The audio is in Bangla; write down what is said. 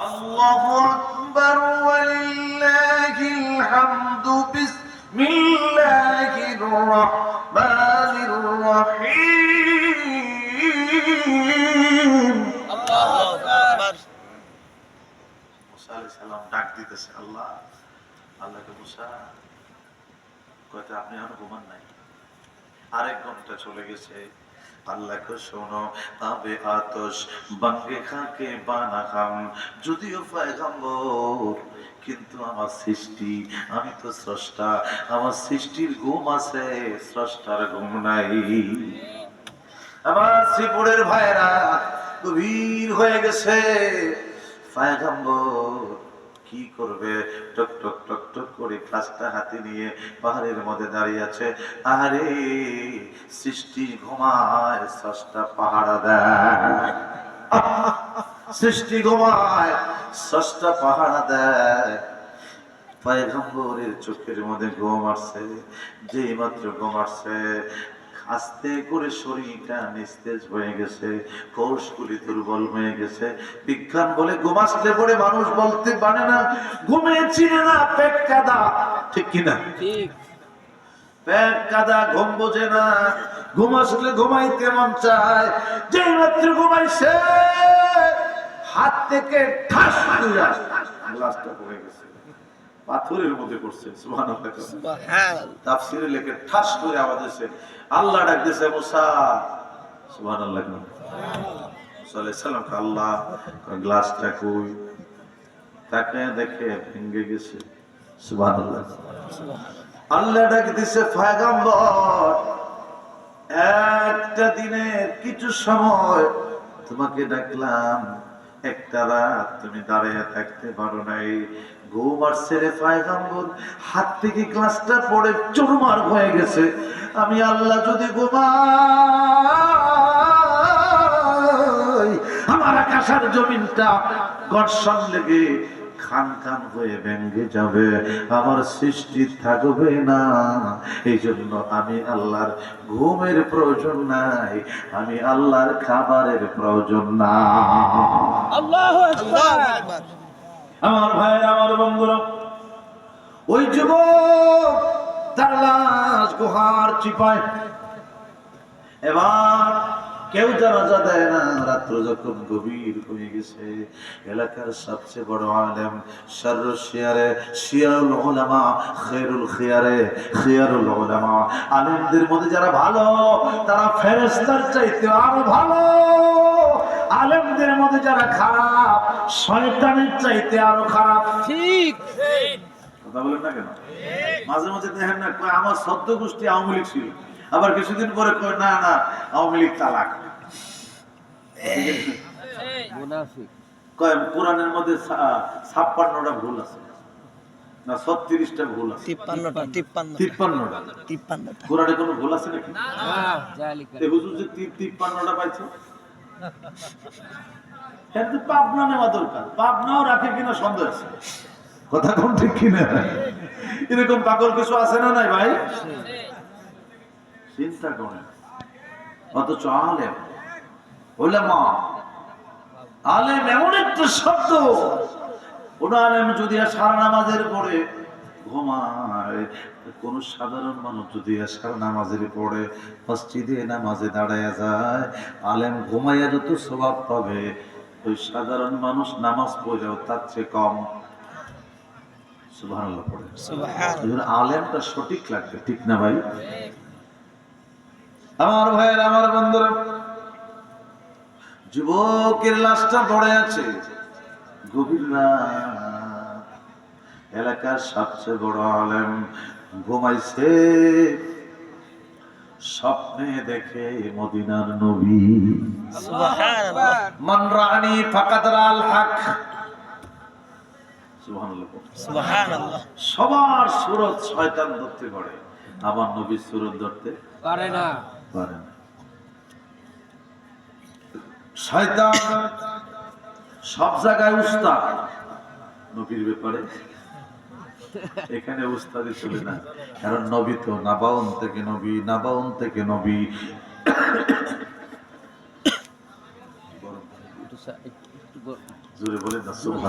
আল্লাহু আকবার ওয়ালিল্লাহিল হামদু বিসমিল্লাহির রহমানির রহিম। আল্লাহু আকবার। মুসা আলাইহিস সালাম ডাক দিতেছে, আল্লাহকে মুসা কয়টা আপনি আর ঘুমান নাই, আরেক ঘন্টা চলে গেছে। আল্লাহকে শোনো, আবে আতশ বাঙ্গে খাকে বানা খাম, যদিও পয়গম্বর কিন্তু আমার সৃষ্টি, আমি তো স্রষ্টা, আমার সৃষ্টির ঘুম আছে, স্রষ্টার ঘুম নাই। আমার শ্রীপুরের ভাইরা গভীর হয়ে গেছে। পয়গম্বর কি করবে? টক টক টক টক করে কাজটা হাতে নিয়ে পাহাড়ের মধ্যে দাঁড়িয়ে আছে। আরে সৃষ্টি ঘুমায়, স্রষ্টা পাহারা দেয়। সৃষ্টি ঘুমায়, স্রষ্টা পাহারা দেয়। পয়গম্বরের চোখের মধ্যে ঘুম আসছে। যেই মাত্র ঘুম আসছে, আস্তে করে শরীরটা নিস্তেজ হয়ে গেছে, কোষগুলি দুর্বল হয়ে গেছে। বিজ্ঞান বলে ঘুম আসলে পরে মানুষ বলতে পারে না ঘুমে চিনে না পেট কাদা, ঠিক কিনা? ঠিক। পেট কাদা, ঘুম বোঝে না। ঘুম আসলে ঘুমাইতে মন চায়। যেই মাত্র ঘুমাইছে, হাত থেকে ঠাস করে গ্লাসটা পড়ে গেছে, পাথরের মধ্যে পড়ছে। সুবহানাল্লাহ। তাফসীরে লেখে ঠাস করে আওয়াজ হয়েছে। আল্লাহ ডাক দিয়েছে মুসা। সুবহানাল্লাহ। মুসা আলাইহিস সালাম আল্লাহ গ্লাসটা কই, তাকে দেখে ভেঙে গেছে। সুবহানাল্লাহ। আল্লাহ ডাক দিয়েছে, পয়গম্বর একটা দিনের কিছু সময় তোমাকে ডাকলাম, একটা রাত তুমি দাঁড়িয়ে থাকতে পারো নাই। ঘুম আসছে রে পয়গম্বর, হাত থেকে গ্লাসটা পড়ে চুরমার হয়ে গেছে। আমি আল্লাহ যদি ঘুমাই, আমার আকাশের জমিনটা ঘর্ষণ লেগে খান খান হয়ে ভেঙে যাবে, আমার সৃষ্টি থাকবে না। এই জন্য আমি আল্লাহর ঘুমের প্রয়োজন নাই, আমি আল্লাহর খাবারের প্রয়োজন না। আল্লাহু আকবার। আমার ভাইয়ের, আমার বন্ধুরা, ওই যুবক তার লাশ গুহার চিপায়। এবার কেউ জানাজা দেয় না। রাত্র যখন গভীর হয়ে গেছে, এলাকার সবচেয়ে বড় আলেম, শাররুল শিয়ারে শিয়ারুল উলামা, খায়রুল খিয়ারে খিয়ারুল উলামা, আলেমদের মধ্যে যারা ভালো তারা ফেরেশতার চাইতে আরো ভালো। আলেমদের মধ্যে যারা খারাপ, শয়তানের চাইতে আরো খারাপ। ঠিক কথা বলেন না কেন? মাঝে মাঝে দেখেন না, কয় আমার সদ্য গোষ্ঠী আওয়ামী লীগ ছিল, আবার কিছুদিন পরে কয় না না আওয়ামী লীগ তালাক। কয় কোরআনের মধ্যে 56টা ভুল আছে না 36টা ভুল আছে? 53টা। কোরআনে কোনো ভুল আছে নাকি? হুজুর যে 53টা পাইছে, কিন্তু পাবনা নেওয়া দরকার। পাবনাও রাখে কিনা সন্দেহ আছে। কথা কোন ঠিক কিনা? এরকম পাগল কিছু আছে না নাই ভাই? চিন্তা করেন। অথচ আলেম, উলামা, আলেম এমন একটা শব্দ, কোন আলেম যদি সারা নামাজের পরে ঘুমায়, কোন সাধারণ মানুষ যদি সারা নামাজের পরে মসজিদে নামাজে দাঁড়ায় যায়, আলেম ঘুমাইয়া যত সওয়াব পাবে, ওই সাধারণ মানুষ নামাজ পড়েও তার চেয়ে কম। সুবহানাল্লাহ পড়ে। সুবহানাল্লাহ। আলেমটা সঠিক লাগবে, ঠিক না ভাই? আমার ভাইয়ের, আমার বন্ধুরা, যুবকের লাশটা পড়ে আছে। গভীর রাত, এলাকার সবচেয়ে বড় আলেম ঘুমাইছে। স্বপ্নে দেখে মদিনার নবী। সুবহানাল্লাহ। মান রাআনি ফাকাদ রাআল হক। সুবহানাল্লাহ। সুবহানাল্লাহ। সবার সুরত শয়তান ধরতে পারে, আমার নবীর সুরত ধরতে পারে না। পারে না। শয়তান সব জায়গায় উস্তাদ, নবীর ব্যাপারে এখানে উস্তাদি চলে না। কারণ নবী তো নাবাউন থেকে নবী, নাবাউন থেকে নবী। জোরে বলে না সুবহানাল্লাহ।